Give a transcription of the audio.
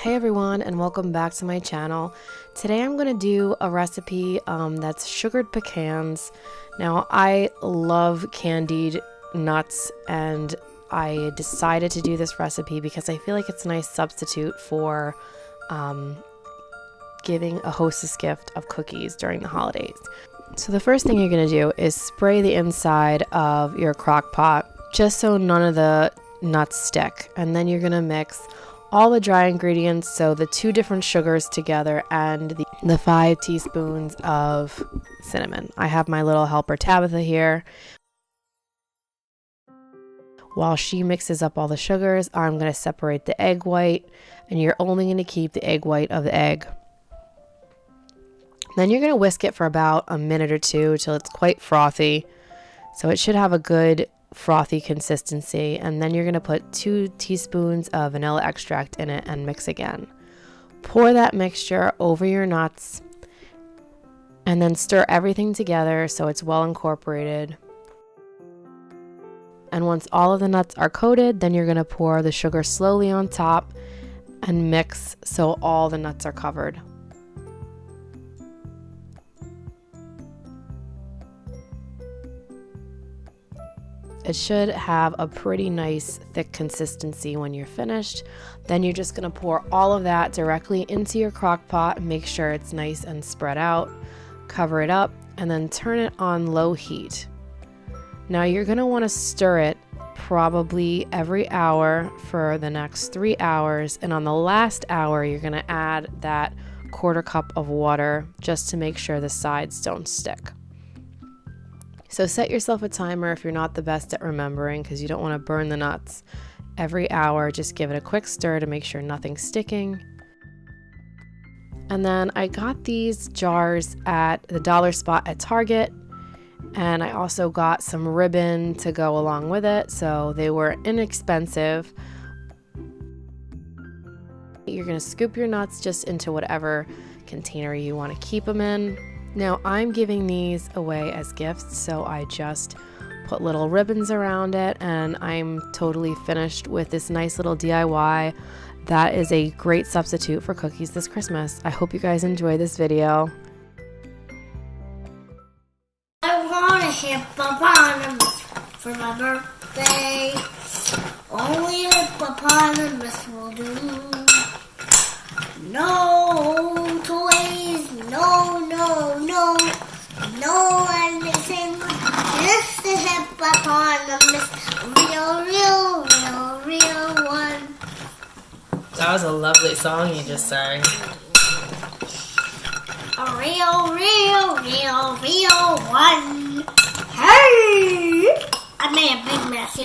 Hey everyone, and welcome back to my channel. Today I'm going to do a recipe that's sugared pecans. Now I love candied nuts, and I decided to do this recipe because I feel like it's a nice substitute for giving a hostess gift of cookies during the holidays. So the first thing you're going to do is spray the inside of your crock pot just so none of the nuts stick, and then you're going to mix all the dry ingredients, so the 2 different sugars together and the 5 teaspoons of cinnamon. I have my little helper Tabitha here. While she mixes up all the sugars, I'm going to separate the egg white, and you're only going to keep the egg white of the egg. Then you're going to whisk it for about a minute or 2 till it's quite frothy. So it should have a good frothy consistency, and then you're going to put 2 teaspoons of vanilla extract in it and mix again. Pour that mixture over your nuts and then stir everything together so it's well incorporated. And once all of the nuts are coated, then you're going to pour the sugar slowly on top and mix so all the nuts are covered. It should have a pretty nice thick consistency when you're finished. Then you're just going to pour all of that directly into your crock pot and make sure it's nice and spread out. Cover it up and then turn it on low heat. Now you're going to want to stir it probably every hour for the next 3 hours, and on the last hour you're going to add that 1/4 cup of water just to make sure the sides don't stick. So set yourself a timer if you're not the best at remembering, because you don't want to burn the nuts. Every hour, just give it a quick stir to make sure nothing's sticking. And then I got these jars at the dollar spot at Target, and I also got some ribbon to go along with it, so they were inexpensive. You're going to scoop your nuts just into whatever container you want to keep them in. Now I'm giving these away as gifts, so I just put little ribbons around it, and I'm totally finished with this nice little DIY that is a great substitute for cookies this Christmas. I hope you guys enjoy this video. I want a hippopotamus for my birthday. Only a hippopotamus will do. No toys, no, no anything. Just a hippopotamus, real one. That was a lovely song you just sang. A real one.